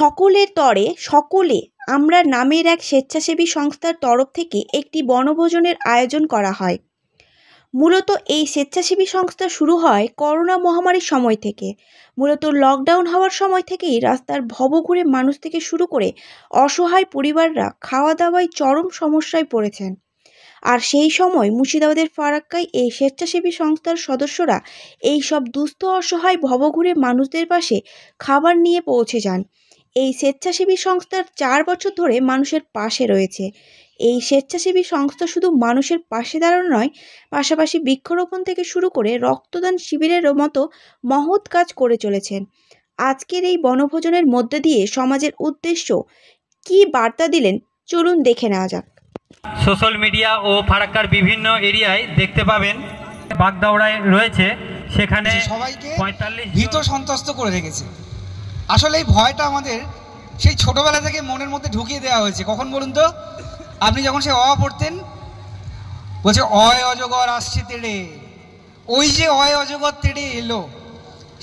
সকলের তরে সকলে আমরা নামের এক স্বেচ্ছাসেবী সংস্থার তরফ থেকে একটি বনভোজনের আয়োজন করা হয়। মূলত এই স্বেচ্ছাসেবী সংস্থা শুরু হয় করোনা মহামারীর সময় থেকে। মূলত লকডাউন হওয়ার সময় থেকেই রাস্তার ভবঘুরে মানুষ থেকে শুরু করে অসহায় পরিবাররা খাওয়া দাওয়ায় চরম সমস্যায় পড়েছেন। আর সেই সময় মুর্শিদাবাদের ফারাক্কায় এই স্বেচ্ছাসেবী সংস্থার সদস্যরা এই সব দুস্থ অসহায় ভবঘুরে মানুষদের পাশে খাবার নিয়ে পৌঁছে যান। এই স্বেচ্ছাসেবী সংস্থার 4 বছর ধরে মানুষের পাশে রয়েছে। এই স্বেচ্ছাসেবী সংস্থা শুধু মানুষের পাশে দাঁড়ানো নয়, পাশাপাশি বৃক্ষরোপণ থেকে শুরু করে রক্তদান শিবিরের মতো মহৎ কাজ করে চলেছেন। আজকের এই বনভোজনের মধ্যে দিয়ে সমাজের উদ্দেশ্য কী বার্তা দিলেন চলুন দেখে নেওয়া যাক। সোশ্যাল মিডিয়া ও ফারাক্কার বিভিন্ন এরিয়ায় দেখতে পাবেন বাগদাওড়ায় রয়েছে, সেখানে সবাইকে ভীত সন্ত্রস্ত করে রেখেছে। আসলে এই ভয়টা আমাদের সেই ছোটবেলা থেকে মনের মধ্যে ঢুকিয়ে দেওয়া হয়েছে। কখন বলুন তো, আপনি যখন সে পড়তেন, বলছে অয় অজগর আসছে তেড়ে, ওই যে অয় অজগর তেড়ে এলো,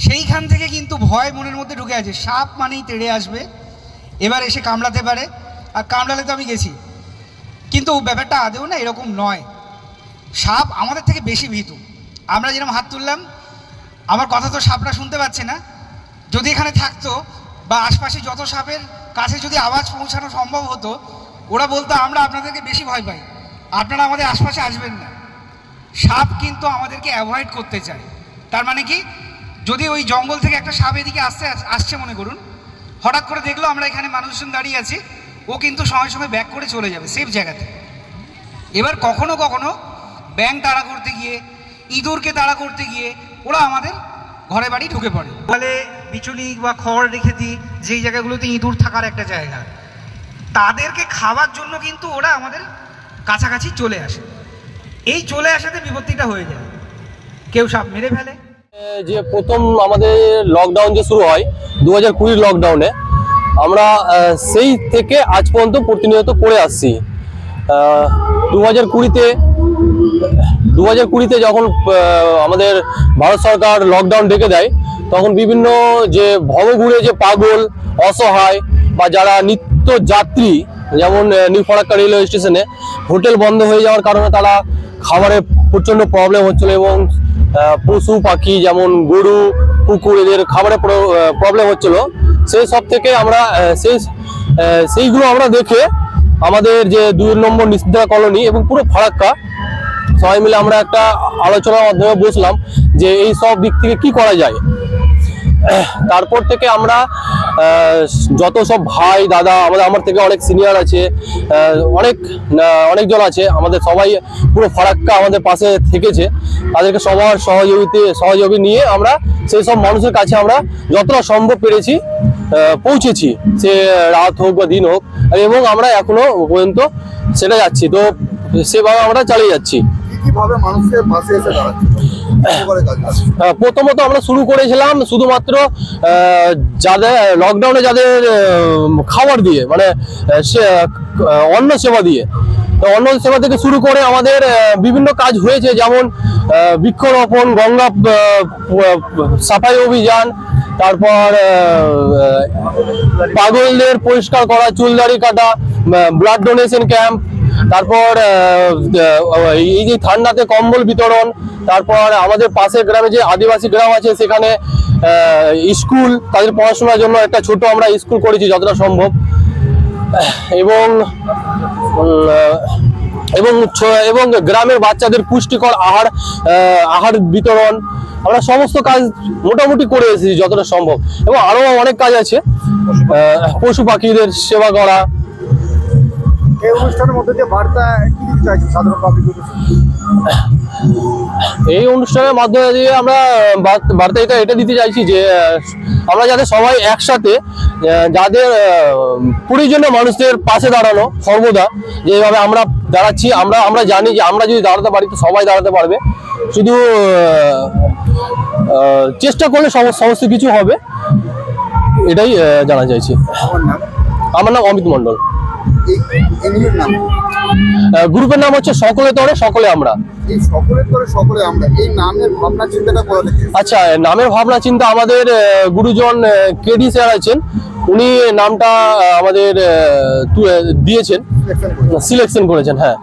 সেইখান থেকে কিন্তু ভয় মনের মধ্যে ঢুকে আছে। সাপ মানেই তেড়ে আসবে, এবার এসে কামড়াতে পারে। আর কামড়ালে তো আমি গেছি, কিন্তু ব্যাপারটা আদেও না এরকম নয়। সাপ আমাদের থেকে বেশি ভীতু। আমরা যেরকম হাত তুললাম, আমার কথা তো সাপটা শুনতে পাচ্ছে না। যদি এখানে থাকতো বা আশপাশে যত সাপের কাছে যদি আওয়াজ পৌঁছানো সম্ভব হতো, ওরা বলতো আমরা আপনাদেরকে বেশি ভয় পাই, আপনারা আমাদের আশপাশে আসবেন না। সাপ কিন্তু আমাদেরকে অ্যাভয়েড করতে চায়। তার মানে কি, যদি ওই জঙ্গল থেকে একটা সাপ এদিকে আসছে মনে করুন, হঠাৎ করে দেখলো আমরা এখানে মানুষজন দাঁড়িয়ে আছি, ও কিন্তু সঙ্গে সঙ্গে ব্যাক করে চলে যাবে সেফ জায়গাতে। এবার কখনো কখনো ব্যাঙ তাড়া করতে গিয়ে, ইঁদুরকে তাড়া করতে গিয়ে ওরা আমাদের ঘরে বাড়ি ঢুকে পড়ে। ফলে বিচুলি বা খড় রেখে দিই যেই জায়গাগুলোতে ইঁদুর থাকার একটা জায়গা, তাদেরকে খাওয়ার জন্য কিন্তু ওরা আমাদের কাছাকাছি চলে আসে। এই চলে আসাতে বিপত্তিটা হয়ে যায়, কেউ সাপ মেরে ফেলে। যে প্রথম আমাদের লকডাউন যে শুরু হয় 2020 লকডাউনে, আমরা সেই থেকে আজ পর্যন্ত প্রতিনিয়ত করে আসছি। 2020-তে যখন আমাদের ভারত সরকার লকডাউন ডেকে দেয়, তখন বিভিন্ন যে ভবঘুরে যে পাগল, অসহায় বা যারা নিত্য যাত্রী, যেমন নিউ ফারাক্কা রেলওয়ে স্টেশনে হোটেল বন্ধ হয়ে যাওয়ার কারণে তারা খাবারের প্রচণ্ড প্রবলেম হচ্ছিল, এবং পশু পাখি যেমন গরু, কুকুর এদের খাবারের প্রবলেম হচ্ছিল। সেই সব থেকে আমরা সেইগুলো আমরা দেখে আমাদের যে 2 নম্বর নিষিদ্ধা কলোনি এবং পুরো ফারাক্কা সবাই মিলে আমরা একটা আলোচনার মাধ্যমে বসলাম যে এই সব দিক থেকে কি করা যায়। তারপর থেকে আমরা যত সব ভাই দাদা, আমার থেকে অনেক সিনিয়র আছে, অনেকজন আছে, আমাদের সবাই পুরো ফারাক্কা আমাদের পাশে থেকেছে। তাদেরকে সবার সহযোগী নিয়ে আমরা সেই সব মানুষের কাছে আমরা যতটা সম্ভব পেরেছি পৌঁছেছি, সে রাত হোক বা দিন হোক, এবং আমরা এখনো পর্যন্ত সেটা যাচ্ছি। তো সেভাবে আমরা চালিয়ে যাচ্ছি। প্রথমত আমরা শুরু করেছিলাম শুধুমাত্র যাদের লকডাউনে যাদের খাবার দিয়ে, মানে অন্ন সেবা দিয়ে। তো অন্ন সেবা থেকে শুরু করে আমাদের বিভিন্ন কাজ হয়েছে, যেমন বৃক্ষরোপণ, গঙ্গা সাফাই অভিযান, তারপর পাগলদের পরিষ্কার করা, চুলদাড়ি কাটা, ব্লাড ডোনেশন ক্যাম্প, তারপর এই যে ঠান্ডাতে কম্বল বিতরণ, তারপর আমাদের পাশের গ্রামে যে আদিবাসী গ্রাম আছে সেখানে স্কুল, তাদের পড়াশোনার জন্য একটা ছোট আমরা স্কুল করেছি যতটা সম্ভব, এবং গ্রামের বাচ্চাদের পুষ্টিকর আহার বিতরণ, আমরা সমস্ত কাজ মোটামুটি করে এসেছি যতটা সম্ভব। এবং আরো অনেক কাজ আছে, পশু পাখিদের সেবা করা। এই অনুষ্ঠানের মধ্যে যে বার্তা কি দিতে চাইছেন সাধারণ পাবলিকদের? এই অনুষ্ঠানের মাধ্যমে দিয়ে আমরা বার্তা এটা দিতে চাইছি যে আমরা যাতে সবাই একসাথে, যাদের প্রয়োজনীয় মানুষদের পাশে দাঁড়ানো সর্বদা, যেভাবে আমরা দাঁড়াচ্ছি, আমরা জানি যে আমরা যদি দাঁড়াতে পারি তো সবাই দাঁড়াতে পারবে। শুধু চেষ্টা করলে সমস্ত কিছু হবে, এটাই জানা চাইছি। আমার নাম অমিত মন্ডল। গ্রুপের নাম হচ্ছে সকলে তরে সকলে আমরা। আচ্ছা, নামের ভাবনা চিন্তা আমাদের গুরুজন কেডি স্যার আছেন, উনি নামটা আমাদের দিয়েছেন, সিলেকশন করেছেন। হ্যাঁ।